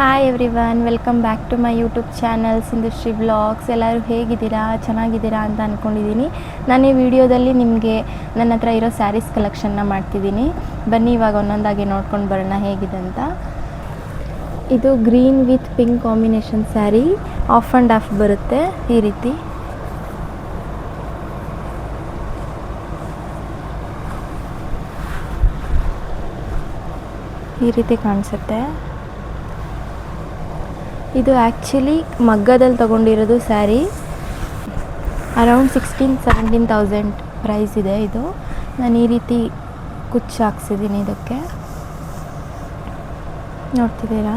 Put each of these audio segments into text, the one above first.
Hi everyone, welcome back to my YouTube channel Sindhushree vlogs. ಎಲ್ಲರೂ ಹೇಗಿದ್ದೀರಾ, ಚೆನ್ನಾಗಿದ್ದೀರಾ ಅಂತ ಅಂದ್ಕೊಂಡಿದ್ದೀನಿ. ನಾನು ಈ ವಿಡಿಯೋದಲ್ಲಿ ನಿಮಗೆ ನನ್ನ ಹತ್ರ ಇರೋ ಸ್ಯಾರೀಸ್ ಕಲೆಕ್ಷನ್ನ ಮಾಡ್ತಿದ್ದೀನಿ. ಬನ್ನಿ ಇವಾಗ ಒಂದೊಂದಾಗಿ ನೋಡ್ಕೊಂಡು ಬರೋಣ ಹೇಗಿದೆ ಅಂತ. ಇದು green with pink combination sari, of and of ಬರುತ್ತೆ ಈ ರೀತಿ. ಈ ರೀತಿ ಕಾಣಿಸುತ್ತೆ. ಇದು ಆ್ಯಕ್ಚುಲಿ ಮಗ್ಗದಲ್ಲಿ ತೊಗೊಂಡಿರೋದು ಸ್ಯಾರಿ. ಅರೌಂಡ್ 16,000-17,000 ಪ್ರೈಸ್ ಇದೆ ಇದು. ನಾನು ಈ ರೀತಿ ಕುಚ್ಚು ಹಾಕ್ಸಿದ್ದೀನಿ ಇದಕ್ಕೆ, ನೋಡ್ತಿದ್ದೀರಾ.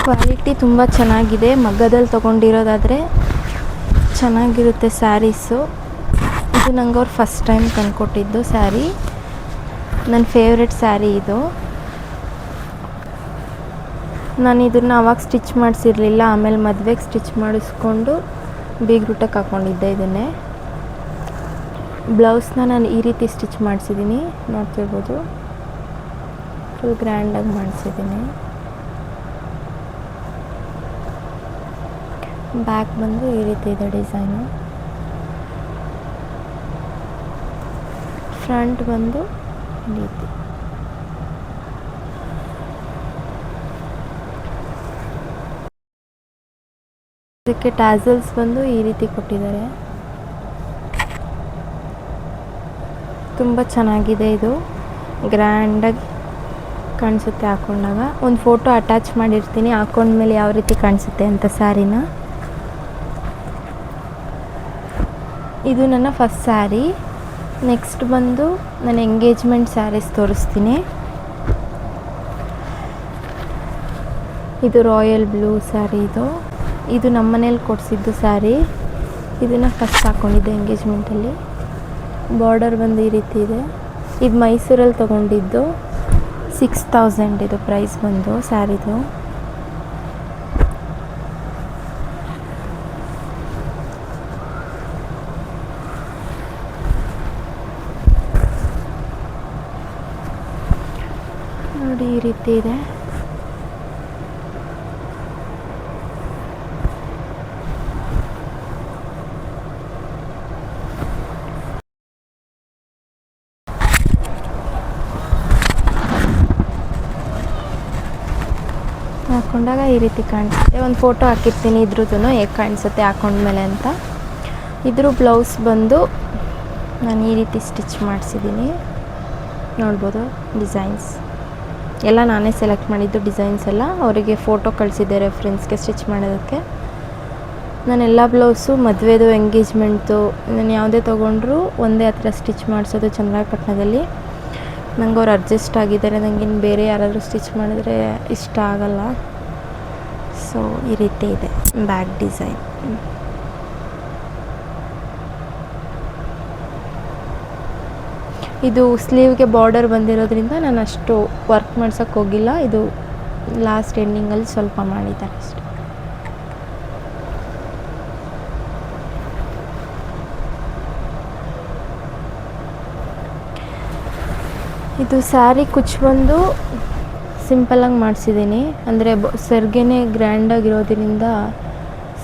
ಕ್ವಾಲಿಟಿ ತುಂಬ ಚೆನ್ನಾಗಿದೆ. ಮಗ್ಗದಲ್ಲಿ ತೊಗೊಂಡಿರೋದಾದರೆ ಚೆನ್ನಾಗಿರುತ್ತೆ ಸ್ಯಾರೀಸು. ಇದು ನಂಗೆ ಅವ್ರು ಫಸ್ಟ್ ಟೈಮ್ ತಂದುಕೊಟ್ಟಿದ್ದು ಸ್ಯಾರಿ. ನನ್ನ ಫೇವ್ರೆಟ್ ಸ್ಯಾರಿ ಇದು. ನಾನು ಇದನ್ನು ಆವಾಗ ಸ್ಟಿಚ್ ಮಾಡಿಸಿರಲಿಲ್ಲ, ಆಮೇಲೆ ಮದುವೆಗೆ ಸ್ಟಿಚ್ ಮಾಡಿಸ್ಕೊಂಡು ಬೀಗ್ರೂಟಕ್ಕೆ ಹಾಕ್ಕೊಂಡಿದ್ದೆ ಇದನ್ನೇ. ಬ್ಲೌಸ್ನ ನಾನು ಈ ರೀತಿ ಸ್ಟಿಚ್ ಮಾಡಿಸಿದ್ದೀನಿ, ನೋಡ್ತಿರ್ಬೋದು. ಫುಲ್ ಗ್ರ್ಯಾಂಡಾಗಿ ಮಾಡಿಸಿದ್ದೀನಿ. ಬ್ಯಾಕ್ ಬಂದು ಈ ರೀತಿ ಇದೆ ಡಿಸೈನು. ಫ್ರಂಟ್ ಬಂದು ಈ ರೀತಿ. ಇದಕ್ಕೆ ಟ್ಯಾಸಲ್ಸ್ ಬಂದು ಈ ರೀತಿ ಕೊಟ್ಟಿದ್ದಾರೆ. ತುಂಬ ಚೆನ್ನಾಗಿದೆ ಇದು, ಗ್ರ್ಯಾಂಡಾಗಿ ಕಾಣಿಸುತ್ತೆ ಹಾಕೊಂಡಾಗ. ಒಂದು ಫೋಟೋ ಅಟ್ಯಾಚ್ ಮಾಡಿರ್ತೀನಿ, ಹಾಕೊಂಡ್ಮೇಲೆ ಯಾವ ರೀತಿ ಕಾಣಿಸುತ್ತೆ ಅಂತ ಸ್ಯಾರಿನ. ಇದು ನನ್ನ ಫಸ್ಟ್ ಸ್ಯಾರಿ. ನೆಕ್ಸ್ಟ್ ಬಂದು ನಾನು ಎಂಗೇಜ್ಮೆಂಟ್ ಸ್ಯಾರೀಸ್ ತೋರಿಸ್ತೀನಿ. ಇದು ರಾಯಲ್ ಬ್ಲೂ ಸ್ಯಾರಿ. ಇದು ನಮ್ಮ ಮನೇಲಿ ಕೊಡಿಸಿದ್ದು ಸ್ಯಾರಿ. ಇದನ್ನು ಫಸ್ಟ್ ಹಾಕ್ಕೊಂಡಿದ್ದೆ ಎಂಗೇಜ್ಮೆಂಟಲ್ಲಿ. ಬಾರ್ಡರ್ ಬಂದು ಈ ರೀತಿ ಇದೆ. ಇದು ಮೈಸೂರಲ್ಲಿ ತೊಗೊಂಡಿದ್ದು. 6,000 ಇದು ಪ್ರೈಸ್ ಬಂದು ಸ್ಯಾರಿದು. ನೋಡಿ ಈ ರೀತಿ ಇದೆ. ಹಾಕೊಂಡಾಗ ಈ ರೀತಿ ಕಾಣಿಸುತ್ತೆ. ಒಂದು ಫೋಟೋ ಹಾಕಿರ್ತೀನಿ ಇದ್ರದ್ದು ಹೇಗೆ ಕಾಣಿಸುತ್ತೆ ಹಾಕೊಂಡ್ಮೇಲೆ ಅಂತ. ಇದ್ರ ಬ್ಲೌಸ್ ಬಂದು ನಾನು ಈ ರೀತಿ ಸ್ಟಿಚ್ ಮಾಡಿಸಿದ್ದೀನಿ, ನೋಡ್ಬೋದು. ಡಿಸೈನ್ಸ್ ಎಲ್ಲ ನಾನೇ ಸೆಲೆಕ್ಟ್ ಮಾಡಿದ್ದು. ಡಿಸೈನ್ಸ್ ಎಲ್ಲ ಅವರಿಗೆ ಫೋಟೋ ಕಳಿಸಿದ್ದೆ ರೆಫ್ರೆನ್ಸ್ಗೆ ಸ್ಟಿಚ್ ಮಾಡೋದಕ್ಕೆ. ನಾನೆಲ್ಲ ಬ್ಲೌಸು ಮದುವೆದು ಎಂಗೇಜ್ಮೆಂಟ್ದು ನಾನು ಯಾವುದೇ ತೊಗೊಂಡ್ರು ಒಂದೇ ಹತ್ರ ಸ್ಟಿಚ್ ಮಾಡಿಸೋದು ಚನ್ನರಾಯಪಟ್ಟಣದಲ್ಲಿ. ನಂಗೆ ಅವ್ರು ಅಡ್ಜಸ್ಟ್ ಆಗಿದ್ದಾರೆ. ನನಗಿನ್ನು ಬೇರೆ ಯಾರಾದರೂ ಸ್ಟಿಚ್ ಮಾಡಿದ್ರೆ ಇಷ್ಟ ಆಗಲ್ಲ. ಸೊ ಈ ರೀತಿ ಇದೆ ಬ್ಯಾಕ್ ಡಿಸೈನ್. ಇದು ಸ್ಲೀವ್ಗೆ ಬಾರ್ಡರ್ ಬಂದಿರೋದ್ರಿಂದ ನಾನು ಅಷ್ಟು ವರ್ಕ್ ಮಾಡ್ಸೋಕ್ಕೆ ಹೋಗಿಲ್ಲ. ಇದು ಲಾಸ್ಟ್ ಎಂಡಿಂಗಲ್ಲಿ ಸ್ವಲ್ಪ ಮಾಡಿದ್ದಾರೆ ಅಷ್ಟೆ. ಇದು ಸ್ಯಾರಿ ಕುಚ್ಚು ಬಂದು ಸಿಂಪಲ್ಲಾಗಿ ಮಾಡಿಸಿದ್ದೀನಿ. ಅಂದರೆ ಸೆರ್ಗೆನೇ ಗ್ರ್ಯಾಂಡಾಗಿರೋದ್ರಿಂದ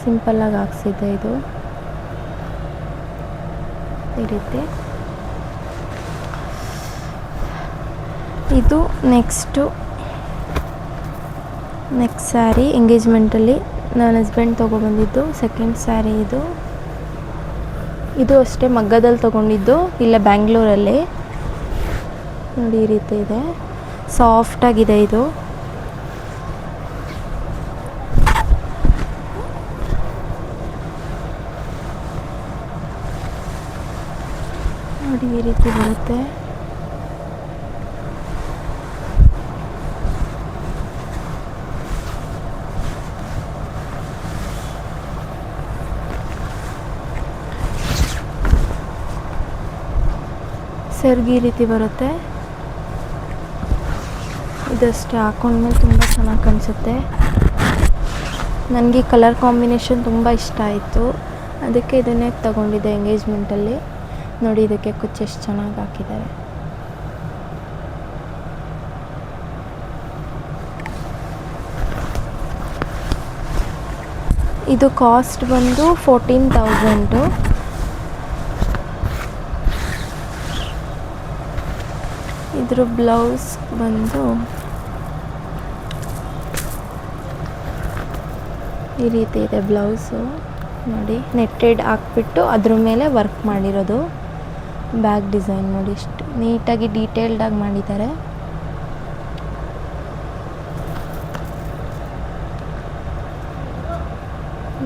ಸಿಂಪಲ್ಲಾಗಿ ಹಾಕ್ಸಿದ್ದೆ ಇದು ಈ ರೀತಿ. ಇದು ನೆಕ್ಸ್ಟ್ ಸ್ಯಾರಿ ಎಂಗೇಜ್ಮೆಂಟಲ್ಲಿ ನನ್ನ ಹಸ್ಬೆಂಡ್ ತೊಗೊಬಂದಿದ್ದು ಸೆಕೆಂಡ್ ಸ್ಯಾರಿ ಇದು. ಇದು ಅಷ್ಟೇ ಮಗ್ಗದಲ್ಲಿ ತೊಗೊಂಡಿದ್ದು, ಇಲ್ಲೇ ಬ್ಯಾಂಗ್ಳೂರಲ್ಲಿ. ನೋಡಿ ಈ ರೀತಿ ಇದೆ, ಸಾಫ್ಟಾಗಿದೆ ಇದು. ನೋಡಿ ಈ ರೀತಿ ಬರುತ್ತೆ. ಸೆರ್ಗಿ ಈ ರೀತಿ ಬರುತ್ತೆ. ಇದಷ್ಟೇ ಹಾಕೊಂಡ್ಮೇಲೆ ತುಂಬ ಚೆನ್ನಾಗಿ ಕಾಣಿಸುತ್ತೆ. ನನಗೆ ಕಲರ್ ಕಾಂಬಿನೇಷನ್ ತುಂಬ ಇಷ್ಟ ಆಯಿತು, ಅದಕ್ಕೆ ಇದನ್ನೇ ತಗೊಂಡಿದ್ದೆ ಎಂಗೇಜ್ಮೆಂಟಲ್ಲಿ. ನೋಡಿ ಇದಕ್ಕೆ ಕುಚ್ಚು ಎಷ್ಟು ಚೆನ್ನಾಗಿ ಹಾಕಿದ್ದಾರೆ. ಇದು ಕಾಸ್ಟ್ ಬಂದು 14,000. ಇದ್ರ ಬ್ಲೌಸ್ ಬಂದು ಈ ರೀತಿ ಇದೆ. ಬ್ಲೌಸು ನೋಡಿ ನೆಟ್ಟೆಡ್ ಹಾಕ್ಬಿಟ್ಟು ಅದ್ರ ಮೇಲೆ ವರ್ಕ್ ಮಾಡಿರೋದು. ಬ್ಯಾಕ್ ಡಿಸೈನ್ ನೋಡಿ ಎಷ್ಟು ನೀಟಾಗಿ ಡೀಟೇಲ್ಡಾಗಿ ಮಾಡಿದ್ದಾರೆ.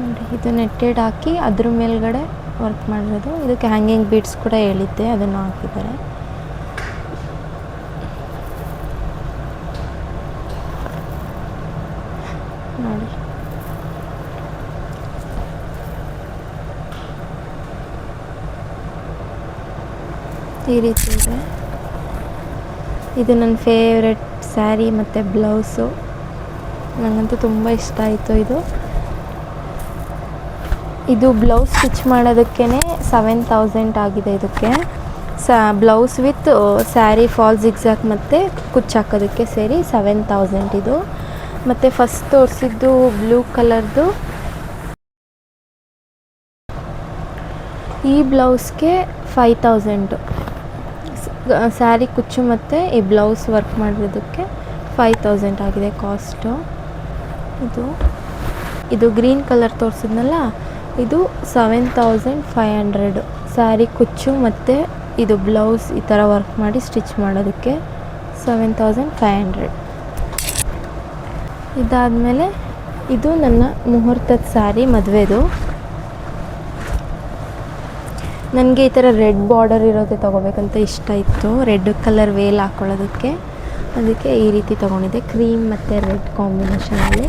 ನೋಡಿ ಇದು ನೆಟ್ಟೆಡ್ ಹಾಕಿ ಅದ್ರ ಮೇಲ್ಗಡೆ ವರ್ಕ್ ಮಾಡಿರೋದು. ಇದಕ್ಕೆ ಹ್ಯಾಂಗಿಂಗ್ ಬೀಡ್ಸ್ ಕೂಡ ಹೇಳಿದ್ದೆ, ಅದನ್ನು ಹಾಕಿದ್ದಾರೆ. ನೋಡಿ ಈ ರೀತಿ ಇದೆ. ಇದು ನನ್ನ ಫೇವ್ರೆಟ್ ಸ್ಯಾರಿ ಮತ್ತು ಬ್ಲೌಸು. ನನಗಂತೂ ತುಂಬ ಇಷ್ಟ ಆಯಿತು ಇದು ಬ್ಲೌಸ್ ಸ್ಟಿಚ್ ಮಾಡೋದಕ್ಕೇ 7,000 ಆಗಿದೆ. ಇದಕ್ಕೆ blouse with sari fall zigzag ಮತ್ತು ಕುಚ್ಚು ಹಾಕೋದಕ್ಕೆ ಸೇರಿ 7,000 ಇದು. ಮತ್ತು ಫಸ್ಟ್ ತೋರಿಸಿದ್ದು ಬ್ಲೂ ಕಲರ್ದು. ಈ ಬ್ಲೌಸ್ಗೆ 5,000 ಸ್ಯಾರಿ ಕುಚ್ಚು ಮತ್ತು ಈ ಬ್ಲೌಸ್ ವರ್ಕ್ ಮಾಡಿರೋದಕ್ಕೆ 5,000 ಆಗಿದೆ ಕಾಸ್ಟು. ಇದು ಗ್ರೀನ್ ಕಲರ್ ತೋರಿಸಿದ್ನಲ್ಲ, ಇದು 7,500 ಸ್ಯಾರಿ ಕುಚ್ಚು ಮತ್ತು ಇದು ಬ್ಲೌಸ್ ಈ ಥರ ವರ್ಕ್ ಮಾಡಿ ಸ್ಟಿಚ್ ಮಾಡೋದಕ್ಕೆ 7,500. ಇದಾದಮೇಲೆ ಇದು ನನ್ನ ಮುಹೂರ್ತದ ಸ್ಯಾರಿ, ಮದುವೆದು. ನನಗೆ ಈ ಥರ ರೆಡ್ ಬಾರ್ಡರ್ ಇರೋದೇ ತೊಗೋಬೇಕಂತ ಇಷ್ಟ ಇತ್ತು, ರೆಡ್ ಕಲರ್ ವೇಲ್ ಹಾಕ್ಕೊಳ್ಳೋದಕ್ಕೆ. ಅದಕ್ಕೆ ಈ ರೀತಿ ತೊಗೊಂಡಿದ್ದೆ, ಕ್ರೀಮ್ ಮತ್ತು ರೆಡ್ ಕಾಂಬಿನೇಷನಲ್ಲಿ.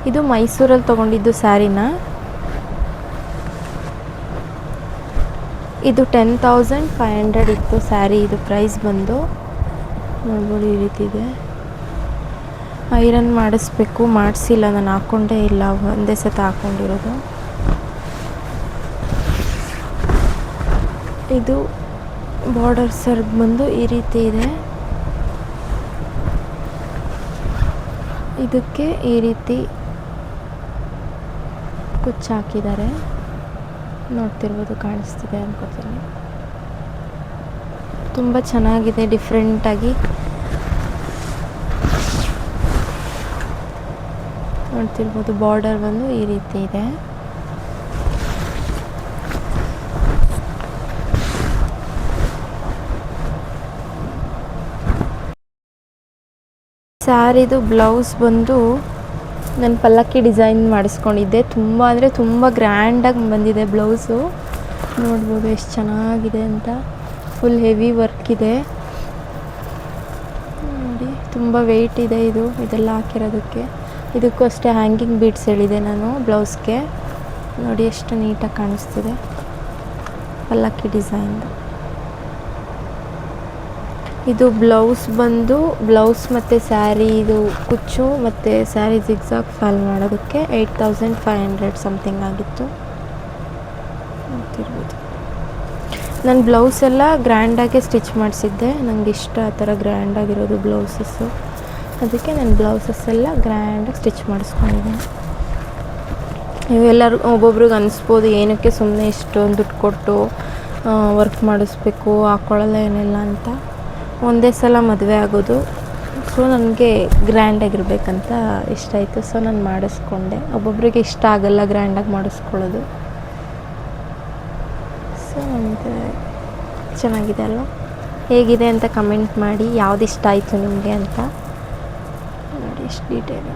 ಇದು ಮೈಸೂರಲ್ಲಿ ತೊಗೊಂಡಿದ್ದು ಸ್ಯಾರಿನ. ಇದು 10,500 ಇತ್ತು ಸ್ಯಾರಿ. ಇದು ಪ್ರೈಸ್ ಬಂದು ನೋಡ್ಬೋದು ಈ ರೀತಿ ಇದೆ. ಐರನ್ ಮಾಡಿಸ್ಬೇಕು, ಮಾಡಿಸಿಲ್ಲ, ನಾನು ಹಾಕ್ಕೊಂಡೇ ಇಲ್ಲ, ಒಂದೇ ಸತ ಹಾಕ್ಕೊಂಡಿರೋದು. ಇದು ಬಾರ್ಡರ್ ಸರ್ಗ್ ಬಂದು ಈ ರೀತಿ ಇದೆ. ಇದಕ್ಕೆ ಈ ರೀತಿ ಕುಚ್ಚು ಹಾಕಿದ್ದಾರೆ, ನೋಡ್ತಿರ್ಬೋದು, ಕಾಣಿಸ್ತಿದೆ ಅನ್ಕೋತೀನಿ. ತುಂಬ ಚೆನ್ನಾಗಿದೆ, ಡಿಫ್ರೆಂಟಾಗಿ ನೋಡ್ತಿರ್ಬೋದು. ಬಾರ್ಡರ್ ಬಂದು ಈ ರೀತಿ ಇದೆ. ಸ್ಯಾರಿದು ಬ್ಲೌಸ್ ಬಂದು ನಾನು ಪಲ್ಲಕ್ಕಿ ಡಿಸೈನ್ ಮಾಡಿಸ್ಕೊಂಡಿದ್ದೆ. ತುಂಬ ಅಂದರೆ ತುಂಬ ಗ್ರ್ಯಾಂಡಾಗಿ ಬಂದಿದೆ ಬ್ಲೌಸು. ನೋಡ್ಬೋದು ಎಷ್ಟು ಚೆನ್ನಾಗಿದೆ ಅಂತ. ಫುಲ್ ಹೆವಿ ವರ್ಕ್ ಇದೆ ನೋಡಿ, ತುಂಬ ವೆಯ್ಟ್ ಇದೆ ಇದೆಲ್ಲ ಹಾಕಿರೋದಕ್ಕೆ. ಇದಕ್ಕೂ ಅಷ್ಟೇ ಹ್ಯಾಂಗಿಂಗ್ ಬೀಡ್ಸ್ ಹೇಳಿದೆ ನಾನು ಬ್ಲೌಸ್ಗೆ. ನೋಡಿ ಎಷ್ಟು ನೀಟಾಗಿ ಕಾಣಿಸ್ತಿದೆ ಪಲ್ಲಕ್ಕಿ ಡಿಸೈನ್ದು. ಇದು ಬ್ಲೌಸ್ ಬಂದು ಬ್ಲೌಸ್ ಮತ್ತು ಸ್ಯಾರಿ ಇದು ಕುಚ್ಚು ಮತ್ತು ಸ್ಯಾರಿ ಜಿಗ್ಜಾಗ್ ಫಾಲ್ ಮಾಡೋದಕ್ಕೆ 8,500 ಸಮಥಿಂಗ್ ಆಗಿತ್ತು. ನೋಡ್ತಿರ್ಬೋದು. ನಾನು ಬ್ಲೌಸ್ ಎಲ್ಲ ಗ್ರ್ಯಾಂಡಾಗೆ ಸ್ಟಿಚ್ ಮಾಡಿಸಿದ್ದೆ, ನನಗೆ ಇಷ್ಟ ಆ ಥರ ಗ್ರ್ಯಾಂಡಾಗಿರೋದು ಬ್ಲೌಸಸ್ಸು. ಅದಕ್ಕೆ ನಾನು ಬ್ಲೌಸಸ್ ಎಲ್ಲ ಗ್ರ್ಯಾಂಡಾಗಿ ಸ್ಟಿಚ್ ಮಾಡಿಸ್ಕೊಂಡಿದ್ದೀನಿ. ಇವೆಲ್ಲರೂ ಒಬ್ಬೊಬ್ರಿಗೆ ಅನಿಸ್ಬೋದು ಏನಕ್ಕೆ ಸುಮ್ಮನೆ ಇಷ್ಟೊಂದು ದುಡ್ಡು ಕೊಟ್ಟು ವರ್ಕ್ ಮಾಡಿಸ್ಬೇಕು, ಹಾಕ್ಕೊಳ್ಳಲ್ಲ ಏನಿಲ್ಲ ಅಂತ. ಒಂದೇ ಸಲ ಮದುವೆ ಆಗೋದು, ಸೊ ನನಗೆ ಗ್ರ್ಯಾಂಡಾಗಿರ್ಬೇಕಂತ ಇಷ್ಟ ಆಯಿತು, ಸೊ ನಾನು ಮಾಡಿಸ್ಕೊಂಡೆ. ಒಬ್ಬೊಬ್ಬರಿಗೆ ಇಷ್ಟ ಆಗಲ್ಲ ಗ್ರ್ಯಾಂಡಾಗಿ ಮಾಡಿಸ್ಕೊಳ್ಳೋದು. ಸೊ ನನಗೆ ಚೆನ್ನಾಗಿದೆ ಅಲ್ವ? ಹೇಗಿದೆ ಅಂತ ಕಮೆಂಟ್ ಮಾಡಿ, ಯಾವ್ದು ಇಷ್ಟ ಆಯಿತು ನಿಮಗೆ ಅಂತ. ನೋಡಿ ಎಷ್ಟು ಡೀಟೇಲ್.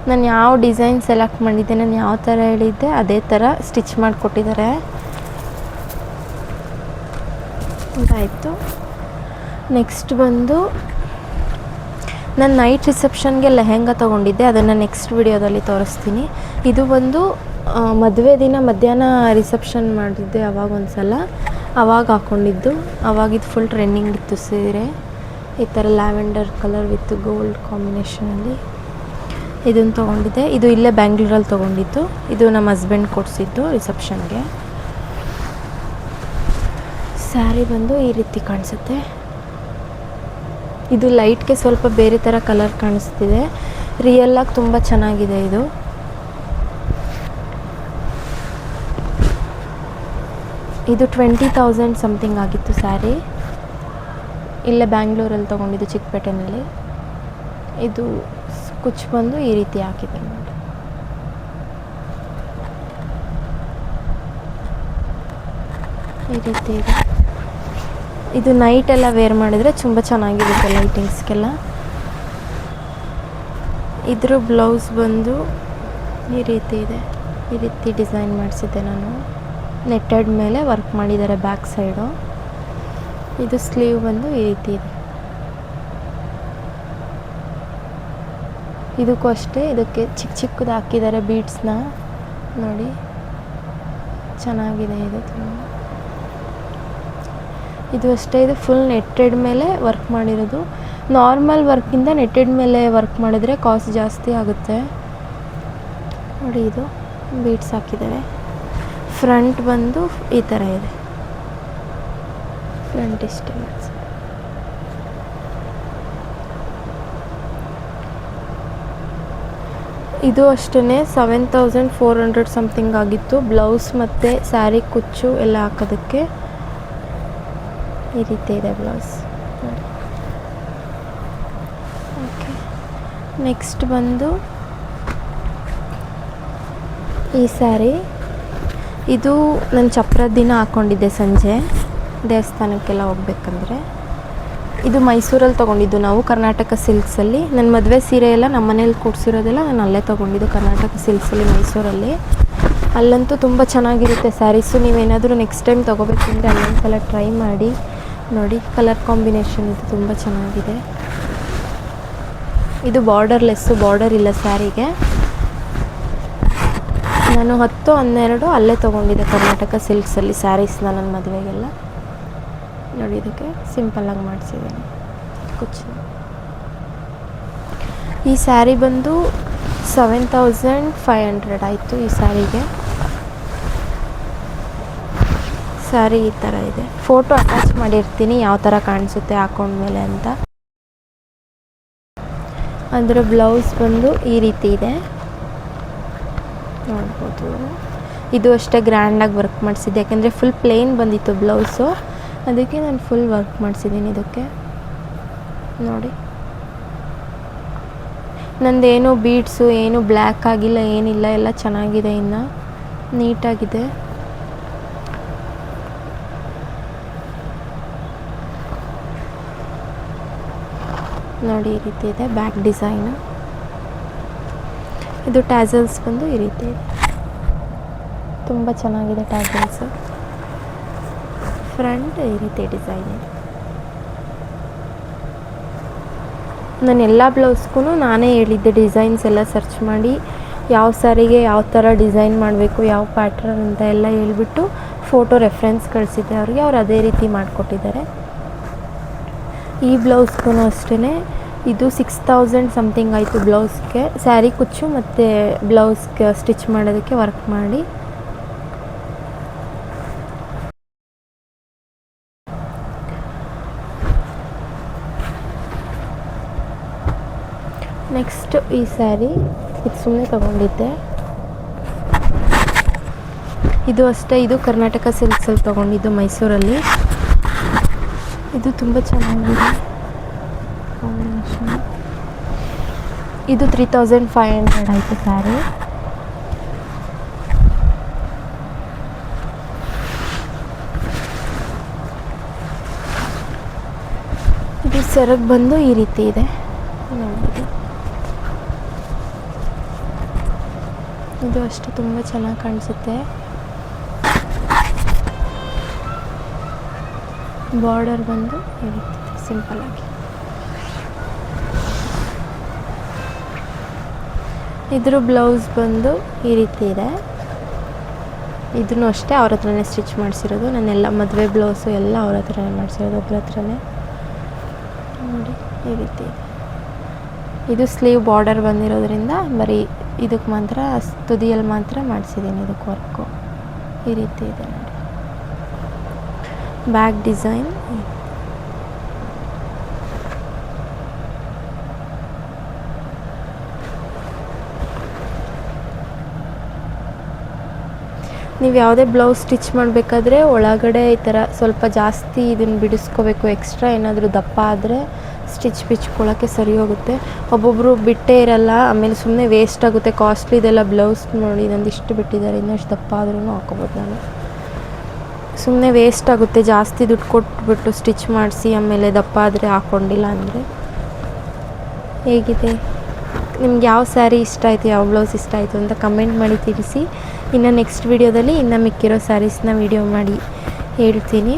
ನಾನು ಯಾವ ಡಿಸೈನ್ ಸೆಲೆಕ್ಟ್ ಮಾಡಿದ್ದೆ, ನಾನು ಯಾವ ಥರ ಹೇಳಿದ್ದೆ ಅದೇ ಥರ ಸ್ಟಿಚ್ ಮಾಡಿಕೊಟ್ಟಿದ್ದಾರೆ. ಇದಾಯಿತು. ನೆಕ್ಸ್ಟ್ ಬಂದು ನಾನು ನೈಟ್ ರಿಸೆಪ್ಷನ್ಗೆ ಲೆಹೆಂಗಾ ತೊಗೊಂಡಿದ್ದೆ, ಅದನ್ನು ನೆಕ್ಸ್ಟ್ ವಿಡಿಯೋದಲ್ಲಿ ತೋರಿಸ್ತೀನಿ. ಇದು ಬಂದು ಮದುವೆ ದಿನ ಮಧ್ಯಾಹ್ನ ರಿಸೆಪ್ಷನ್ ಮಾಡಿದ್ದೆ ಅವಾಗ ಒಂದು ಸಲ, ಅವಾಗ ಹಾಕ್ಕೊಂಡಿದ್ದು. ಅವಾಗಿದ್ದು ಫುಲ್ ಟ್ರೆಂಡಿಂಗ್ ಇತ್ತು ಸೀರೆ, ಈ ಥರ ಲ್ಯಾವೆಂಡರ್ ಕಲರ್ ವಿತ್ ಗೋಲ್ಡ್ ಕಾಂಬಿನೇಷನಲ್ಲಿ. ಇದನ್ನು ತೊಗೊಂಡಿದ್ದೆ. ಇದು ಇಲ್ಲೇ ಬ್ಯಾಂಗ್ಳೂರಲ್ಲಿ ತೊಗೊಂಡಿದ್ದು. ಇದು ನಮ್ಮ ಹಸ್ಬೆಂಡ್ ಕೊಡಿಸಿದ್ದು ರಿಸೆಪ್ಷನ್ಗೆ. ಸ್ಯಾರಿ ಬಂದು ಈ ರೀತಿ ಕಾಣಿಸುತ್ತೆ. ಇದು ಲೈಟ್ಗೆ ಸ್ವಲ್ಪ ಬೇರೆ ಥರ ಕಲರ್ ಕಾಣಿಸ್ತಿದೆ. ರಿಯಲ್ಲಾಗಿ ತುಂಬ ಚೆನ್ನಾಗಿದೆ ಇದು. ಇದು 20,000 ಸಮಥಿಂಗ್ ಆಗಿತ್ತು ಸ್ಯಾರಿ. ಇಲ್ಲೇ ಬ್ಯಾಂಗ್ಳೂರಲ್ಲಿ ತೊಗೊಂಡಿದ್ದು, ಚಿಕ್ಕಪೇಟೆನಲ್ಲಿ. ಇದು ಕುಚ್ಚು ಬಂದು ಈ ರೀತಿ ಹಾಕಿದೆ ನೋಡಿ. ಈ ರೀತಿ ಇದೆ. ಇದು ನೈಟೆಲ್ಲ ವೇರ್ ಮಾಡಿದರೆ ತುಂಬ ಚೆನ್ನಾಗಿರುತ್ತೆ ಲೈಟಿಂಗ್ಸ್ಗೆಲ್ಲ. ಇದ್ರ ಬ್ಲೌಸ್ ಬಂದು ಈ ರೀತಿ ಇದೆ. ಈ ರೀತಿ ಡಿಸೈನ್ ಮಾಡಿಸಿದ್ದೆ ನಾನು. ನೆಟ್ಟೆಡ್ ಮೇಲೆ ವರ್ಕ್ ಮಾಡಿದ್ದಾರೆ ಬ್ಯಾಕ್ ಸೈಡು. ಇದು ಸ್ಲೀವ್ ಬಂದು ಈ ರೀತಿ ಇದೆ. ಇದಕ್ಕೂ ಅಷ್ಟೇ, ಇದಕ್ಕೆ ಚಿಕ್ಕ ಚಿಕ್ಕದು ಹಾಕಿದ್ದಾರೆ ಬೀಡ್ಸ್ನ ನೋಡಿ. ಚೆನ್ನಾಗಿದೆ ಇದು ತುಂಬ. ಇದು ಅಷ್ಟೇ, ಇದು ಫುಲ್ ನೆಟ್ಟೆಡ್ ಮೇಲೆ ವರ್ಕ್ ಮಾಡಿರೋದು. ನಾರ್ಮಲ್ ವರ್ಕಿಂದ ನೆಟ್ಟೆಡ್ ಮೇಲೆ ವರ್ಕ್ ಮಾಡಿದ್ರೆ ಕಾಸ್ಟ್ ಜಾಸ್ತಿ ಆಗುತ್ತೆ ನೋಡಿ. ಇದು ಬೀಡ್ಸ್ ಹಾಕಿದ್ದಾರೆ. ಫ್ರಂಟ್ ಬಂದು ಈ ಥರ ಇದೆ. ಫ್ರಂಟ್ ಇಷ್ಟೇ. ಇದು ಅಷ್ಟೇ 7,400 ಸಮಥಿಂಗ್ ಆಗಿತ್ತು. ಬ್ಲೌಸ್ ಮತ್ತು ಸ್ಯಾರಿ ಕುಚ್ಚು ಎಲ್ಲ ಹಾಕೋದಕ್ಕೆ ಈ ರೀತಿ ಇದೆ ಬ್ಲೌಸ್. ಓಕೆ, ನೆಕ್ಸ್ಟ್ ಬಂದು ಈ ಸ್ಯಾರಿ. ಇದು ನಾನು ಚಪ್ರದ ದಿನ ಹಾಕ್ಕೊಂಡಿದ್ದೆ ಸಂಜೆ ದೇವಸ್ಥಾನಕ್ಕೆಲ್ಲ ಹೋಗ್ಬೇಕಂದ್ರೆ. ಇದು ಮೈಸೂರಲ್ಲಿ ತೊಗೊಂಡಿದ್ದು ನಾವು, ಕರ್ನಾಟಕ ಸಿಲ್ಕ್ಸಲ್ಲಿ. ನನ್ನ ಮದುವೆ ಸೀರೆ ಎಲ್ಲ ನಮ್ಮ ಮನೇಲಿ ಕೊಡಿಸಿರೋದೆಲ್ಲ ನಾನು ಅಲ್ಲೇ ತೊಗೊಂಡಿದ್ದು, ಕರ್ನಾಟಕ ಸಿಲ್ಕ್ಸಲ್ಲಿ ಮೈಸೂರಲ್ಲಿ. ಅಲ್ಲಂತೂ ತುಂಬ ಚೆನ್ನಾಗಿರುತ್ತೆ ಸ್ಯಾರೀಸು. ನೀವೇನಾದರೂ ನೆಕ್ಸ್ಟ್ ಟೈಮ್ ತೊಗೋಬೇಕಂದ್ರೆ ಅಲ್ಲೊಂದ್ಸಲ ಟ್ರೈ ಮಾಡಿ ನೋಡಿ. ಕಲರ್ ಕಾಂಬಿನೇಷನ್ ಇದು ತುಂಬ ಚೆನ್ನಾಗಿದೆ. ಇದು ಬಾರ್ಡರ್ಲೆಸ್ಸು, ಬಾರ್ಡರ್ ಇಲ್ಲ ಸ್ಯಾರಿಗೆ. ನಾನು 10-12 ಅಲ್ಲೇ ತೊಗೊಂಡಿದ್ದೆ ಕರ್ನಾಟಕ ಸಿಲ್ಕ್ಸಲ್ಲಿ ಸ್ಯಾರೀಸ್ನ ನನ್ನ ಮದುವೆಗೆಲ್ಲ ನೋಡಿ. ಇದಕ್ಕೆ ಸಿಂಪಲ್ಲಾಗಿ ಮಾಡಿಸಿದ್ದೀನಿ ಕುಚ್ಚು. ಈ ಸ್ಯಾರಿ ಬಂದು 7,500 ಆಯಿತು ಈ ಸ್ಯಾರಿಗೆ. ಸ್ಯಾರಿ ಈ ಥರ ಇದೆ. ಫೋಟೋ ಅಟ್ಯಾಚ್ ಮಾಡಿರ್ತೀನಿ ಯಾವ ಥರ ಕಾಣಿಸುತ್ತೆ ಹಾಕೊಂಡ್ಮೇಲೆ ಅಂತ. ಅದರ ಬ್ಲೌಸ್ ಬಂದು ಈ ರೀತಿ ಇದೆ ನೋಡ್ಬೋದು. ಇದು ಅಷ್ಟೇ ಗ್ರ್ಯಾಂಡಾಗಿ ವರ್ಕ್ ಮಾಡಿಸಿದ್ದೆ, ಯಾಕೆಂದರೆ ಫುಲ್ ಪ್ಲೇನ್ ಬಂದಿತ್ತು ಬ್ಲೌಸು, ಅದಕ್ಕೆ ನಾನು ಫುಲ್ ವರ್ಕ್ ಮಾಡಿಸಿದ್ದೀನಿ ಇದಕ್ಕೆ ನೋಡಿ. ನಂದೇನು ಬೀಡ್ಸು ಏನು ಬ್ಲ್ಯಾಕ್ ಆಗಿಲ್ಲ, ಏನಿಲ್ಲ, ಎಲ್ಲ ಚೆನ್ನಾಗಿದೆ, ಇನ್ನು ನೀಟಾಗಿದೆ. ನೋಡಿ ಈ ರೀತಿ ಇದೆ ಬ್ಯಾಕ್ ಡಿಸೈನು. ಇದು ಟ್ಯಾಸಲ್ಸ್ ಬಂದು ಈ ರೀತಿ ಇದೆ, ತುಂಬ ಚೆನ್ನಾಗಿದೆ ಟ್ಯಾಸಲ್ಸು. ಫ್ರಂಟ್ ಈ ರೀತಿ ಡಿಸೈನ್ ಇದೆ. ನಾನು ಎಲ್ಲ ಬ್ಲೌಸ್ಗೂ ನಾನೇ ಹೇಳಿದ್ದೆ ಡಿಸೈನ್ಸ್ ಎಲ್ಲ ಸರ್ಚ್ ಮಾಡಿ, ಯಾವ ಸ್ಯಾರಿಗೆ ಯಾವ ಥರ ಡಿಸೈನ್ ಮಾಡಬೇಕು, ಯಾವ ಪ್ಯಾಟ್ರನ್ ಅಂತ ಎಲ್ಲ ಹೇಳ್ಬಿಟ್ಟು ಫೋಟೋ ರೆಫರೆನ್ಸ್ ಕಳಿಸಿದ್ದೆ ಅವ್ರಿಗೆ. ಅವ್ರು ಅದೇ ರೀತಿ ಮಾಡಿಕೊಟ್ಟಿದ್ದಾರೆ. ಈ ಬ್ಲೌಸ್ಗೂ ಅಷ್ಟೇ ಇದು 6,000 ಸಮಥಿಂಗ್ ಆಯಿತು ಬ್ಲೌಸ್ಗೆ. ಸ್ಯಾರಿ ಕುಚ್ಚು ಮತ್ತು ಬ್ಲೌಸ್ಗೆ ಸ್ಟಿಚ್ ಮಾಡೋದಕ್ಕೆ ವರ್ಕ್ ಮಾಡಿ. ನೆಕ್ಸ್ಟ್ ಈ ಸ್ಯಾರಿ, ಇದು ಸುಮ್ಮನೆ ತೊಗೊಂಡಿದ್ದೆ. ಇದು ಅಷ್ಟೇ, ಇದು ಕರ್ನಾಟಕ ಸಿಲ್ಕ್ಸಲ್ಲಿ ತೊಗೊಂಡಿದ್ದು ಮೈಸೂರಲ್ಲಿ. ಇದು ತುಂಬ ಚೆನ್ನಾಗಿದೆ ಕಾಂಬಿನೇಷನ್. ಇದು 3,500 ಆಯಿತು ಸ್ಯಾರಿ. ಇದು ಸೆರಗ್ ಬಂದು ಈ ರೀತಿ ಇದೆ ನೋಡ್ಬೋದು. ಇದು ಅಷ್ಟು ತುಂಬ ಚೆನ್ನಾಗಿ ಕಾಣಿಸುತ್ತೆ. ಬಾರ್ಡರ್ ಬಂದು ಈ ರೀತಿ ಸಿಂಪಲ್ಲಾಗಿ. ಇದ್ರ ಬ್ಲೌಸ್ ಬಂದು ಈ ರೀತಿ ಇದೆ. ಇದನ್ನು ಅಷ್ಟೇ ಅವ್ರ ಹತ್ರನೇ ಸ್ಟಿಚ್ ಮಾಡಿಸಿರೋದು. ನಾನೆಲ್ಲ ಮದುವೆ ಬ್ಲೌಸು ಎಲ್ಲ ಅವ್ರ ಹತ್ರನೇ ಮಾಡಿಸಿರೋದು, ಒಬ್ಬರ ಹತ್ರನೇ ನೋಡಿ ಈ ರೀತಿ ಇದೆ. ಇದು ಸ್ಲೀವ್ ಬಾರ್ಡರ್ ಬಂದಿರೋದ್ರಿಂದ ಬರೀ ಇದಕ್ಕೆ ಮಾತ್ರ ತುದಿಯಲ್ಲಿ ಮಾತ್ರ ಮಾಡಿಸಿದ್ದೀನಿ ಇದಕ್ಕೆ ವರ್ಕು. ಈ ರೀತಿ ಇದೆ ನೋಡಿ. ಬ್ಯಾಕ್ ಡಿಸೈನ್ ನೀವು ಯಾವುದೇ ಬ್ಲೌಸ್ ಸ್ಟಿಚ್ ಮಾಡಬೇಕಾದ್ರೆ ಒಳಗಡೆ ಈ ಥರ ಸ್ವಲ್ಪ ಜಾಸ್ತಿ ಇದನ್ನು ಬಿಡಿಸ್ಕೋಬೇಕು. ಎಕ್ಸ್ಟ್ರಾ ಏನಾದರೂ ದಪ್ಪ ಆದರೆ ಸ್ಟಿಚ್ ಬಿಚ್ಕೊಳ್ಳೋಕ್ಕೆ ಸರಿ ಹೋಗುತ್ತೆ. ಒಬ್ಬೊಬ್ಬರು ಬಿಟ್ಟೇ ಇರಲ್ಲ, ಆಮೇಲೆ ಸುಮ್ಮನೆ ವೇಸ್ಟ್ ಆಗುತ್ತೆ. ಕಾಸ್ಟ್ಲಿದೆಲ್ಲ ಬ್ಲೌಸ್ ನೋಡಿ ನಂದು ಇಷ್ಟು ಬಿಟ್ಟಿದ್ದಾರೆ, ಇನ್ನಷ್ಟು ದಪ್ಪ ಆದ್ರೂ ಹಾಕೋಬೋದು. ನಾನು ಸುಮ್ಮನೆ ವೇಸ್ಟ್ ಆಗುತ್ತೆ, ಜಾಸ್ತಿ ದುಡ್ಡು ಕೊಟ್ಬಿಟ್ಟು ಸ್ಟಿಚ್ ಮಾಡಿಸಿ ಆಮೇಲೆ ದಪ್ಪ ಆದರೆ ಹಾಕ್ಕೊಂಡಿಲ್ಲ ಅಂದರೆ. ಹೇಗಿದೆ ನಿಮ್ಗೆ ಯಾವ ಸ್ಯಾರಿ ಇಷ್ಟ ಆಯಿತು, ಯಾವ ಬ್ಲೌಸ್ ಇಷ್ಟ ಆಯಿತು ಅಂತ ಕಮೆಂಟ್ ಮಾಡಿ ತಿಳಿಸಿ. ಇನ್ನು ನೆಕ್ಸ್ಟ್ ವಿಡಿಯೋದಲ್ಲಿ ಇನ್ನು ಮಿಕ್ಕಿರೋ ಸ್ಯಾರೀಸ್ನ ವಿಡಿಯೋ ಮಾಡಿ ಹೇಳ್ತೀನಿ.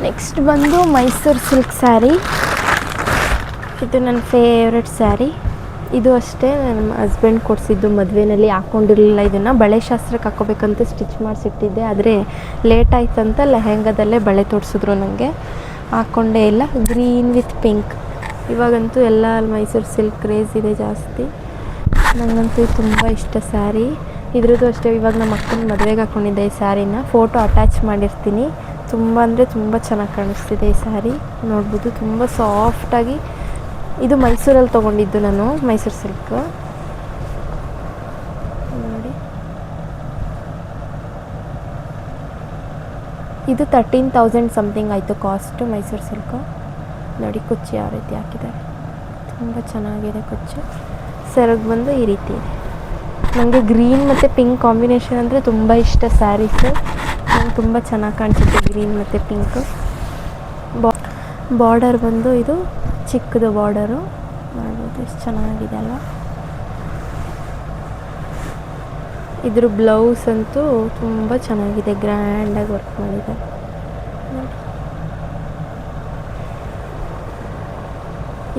ನೆಕ್ಸ್ಟ್ ಬಂದು ಮೈಸೂರು ಸಿಲ್ಕ್ ಸ್ಯಾರಿ. ಇದು ನನ್ನ ಫೇವ್ರೆಟ್ ಸ್ಯಾರಿ. ಇದು ಅಷ್ಟೇ ನನ್ನ ಹಸ್ಬೆಂಡ್ ಕೊಡಿಸಿದ್ದು, ಮದುವೆಯಲ್ಲಿ ಹಾಕ್ಕೊಂಡಿರಲಿಲ್ಲ. ಇದನ್ನು ಬಳೆ ಶಾಸ್ತ್ರಕ್ಕೆ ಹಾಕ್ಕೋಬೇಕಂತ ಸ್ಟಿಚ್ ಮಾಡಿಸಿಟ್ಟಿದ್ದೆ, ಆದರೆ ಲೇಟ್ ಆಯ್ತಂತ ಲೆಹೆಂಗಾದಲ್ಲೇ ಬಳೆ ತೊಡಿಸಿದ್ರು ನನಗೆ. ಹಾಕ್ಕೊಂಡೇ ಇಲ್ಲ. Green with pink. ಇವಾಗಂತೂ ಎಲ್ಲ ಮೈಸೂರು ಸಿಲ್ಕ್ ಕ್ರೇಜ್ ಇದೆ ಜಾಸ್ತಿ. ನನಗಂತೂ ತುಂಬ ಇಷ್ಟ ಸ್ಯಾರಿ. ಇದ್ರದ್ದು ಅಷ್ಟೇ, ಇವಾಗ ನಮ್ಮ ಅಕ್ಕನ ಮದುವೆಗೆ ಹಾಕ್ಕೊಂಡಿದ್ದೆ ಈ ಸ್ಯಾರಿನ. ಫೋಟೋ ಅಟ್ಯಾಚ್ ಮಾಡಿರ್ತೀನಿ. ತುಂಬ ಅಂದರೆ ತುಂಬ ಚೆನ್ನಾಗಿ ಕಾಣಿಸ್ತಿದೆ ಈ ಸ್ಯಾರಿ. ನೋಡ್ಬೋದು, ತುಂಬ ಸಾಫ್ಟಾಗಿ. ಇದು ಮೈಸೂರಲ್ಲಿ ತೊಗೊಂಡಿದ್ದು ನಾನು, ಮೈಸೂರು ಸಿಲ್ಕ್ ನೋಡಿ. ಇದು 13,000 ಸಮಥಿಂಗ್ ಆಯಿತು ಕಾಸ್ಟು ಮೈಸೂರು ಸಿಲ್ಕು. ನೋಡಿ ಕುಚ್ಚು ಯಾವ ರೀತಿ ಹಾಕಿದ್ದಾರೆ, ತುಂಬ ಚೆನ್ನಾಗಿದೆ ಕುಚ್ಚು. ಸೆರಗು ಬಂದು ಈ ರೀತಿ ಇದೆ. ನನಗೆ ಗ್ರೀನ್ ಮತ್ತು ಪಿಂಕ್ ಕಾಂಬಿನೇಷನ್ ಅಂದರೆ ತುಂಬ ಇಷ್ಟ ಸ್ಯಾರೀಸು. ನಂಗೆ ತುಂಬ ಚೆನ್ನಾಗಿ ಕಾಣಿಸುತ್ತೆ ಗ್ರೀನ್ ಮತ್ತು ಪಿಂಕು. ಬಾರ್ಡರ್ ಬಂದು ಇದು ಚಿಕ್ಕದು ಬಾರ್ಡರು, ಮಾಡ್ಬೋದು ಎಷ್ಟು ಚೆನ್ನಾಗಿದೆ ಅಲ್ಲ. ಇದ್ರ ಬ್ಲೌಸ್ ಅಂತೂ ತುಂಬ ಚೆನ್ನಾಗಿದೆ, ಗ್ರ್ಯಾಂಡಾಗಿ ವರ್ಕ್ ಮಾಡಿದ್ದಾರೆ.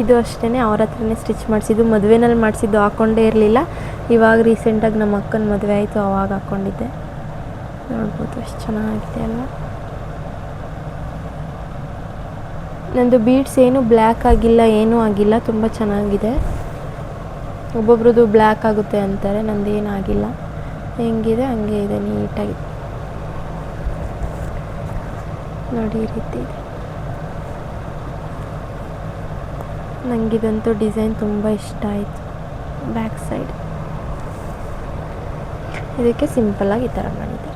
ಇದು ಅಷ್ಟೇ ಅವ್ರ ಹತ್ರನೇ ಸ್ಟಿಚ್ ಮಾಡಿಸಿದ್ದು, ಮದುವೆನಲ್ಲಿ ಮಾಡಿಸಿದ್ದು, ಹಾಕ್ಕೊಂಡೇ ಇರಲಿಲ್ಲ. ಇವಾಗ ರೀಸೆಂಟಾಗಿ ನಮ್ಮ ಅಕ್ಕನ ಮದುವೆ ಆಯಿತು, ಅವಾಗ ಹಾಕ್ಕೊಂಡಿದ್ದೆ. ನೋಡ್ಬೋದು ಎಷ್ಟು ಚೆನ್ನಾಗಿದೆ ಅಲ್ಲ. ನಂದು ಬೀಡ್ಸ್ ಏನು ಬ್ಲ್ಯಾಕ್ ಆಗಿಲ್ಲ, ಏನೂ ಆಗಿಲ್ಲ, ತುಂಬ ಚೆನ್ನಾಗಿದೆ. ಒಬ್ಬೊಬ್ರದ್ದು ಬ್ಲ್ಯಾಕ್ ಆಗುತ್ತೆ ಅಂತಾರೆ, ನಂದು ಏನಾಗಿಲ್ಲ. ಹೆಂಗಿದೆ ಹಂಗೆ ಇದೆ, ನೀಟಾಗಿ ನೋಡಿ ಈ ರೀತಿ ಇದೆ. ನನಗಿದಂತೂ ಡಿಸೈನ್ ತುಂಬ ಇಷ್ಟ ಆಯಿತು. ಬ್ಯಾಕ್ ಸೈಡ್ ಇದಕ್ಕೆ ಸಿಂಪಲ್ಲಾಗಿ ಈ ಥರ ಮಾಡಿದೆ.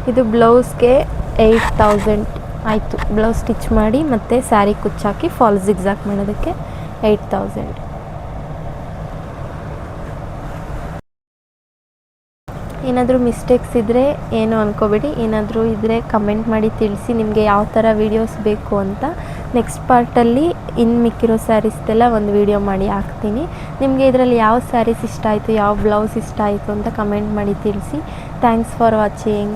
ಇದು ಬ್ಲೌಸ್ಗೆ 8,000 ಆಯಿತು. ಬ್ಲೌಸ್ ಸ್ಟಿಚ್ ಮಾಡಿ ಮತ್ತು ಸ್ಯಾರಿ ಕುಚ್ಚಾಕಿ ಫಾಲ್ ಜಿಗ್ಜಾಗ್ ಮಾಡೋದಕ್ಕೆ 8,000. ಏನಾದರೂ ಮಿಸ್ಟೇಕ್ಸ್ ಇದ್ದರೆ ಏನು ಅಂದ್ಕೋಬೇಡಿ. ಏನಾದರೂ ಇದ್ದರೆ ಕಮೆಂಟ್ ಮಾಡಿ ತಿಳಿಸಿ, ನಿಮಗೆ ಯಾವ ಥರ ವೀಡಿಯೋಸ್ ಬೇಕು ಅಂತ. ನೆಕ್ಸ್ಟ್ ಪಾರ್ಟಲ್ಲಿ ಇನ್ನು ಮಿಕ್ಕಿರೋ ಸ್ಯಾರೀಸ್ದೆಲ್ಲ ಒಂದು ವೀಡಿಯೋ ಮಾಡಿ ಹಾಕ್ತೀನಿ. ನಿಮಗೆ ಇದರಲ್ಲಿ ಯಾವ ಸ್ಯಾರೀಸ್ ಇಷ್ಟ ಆಯಿತು, ಯಾವ ಬ್ಲೌಸ್ ಇಷ್ಟ ಆಯಿತು ಅಂತ ಕಮೆಂಟ್ ಮಾಡಿ ತಿಳಿಸಿ. Thanks for watching.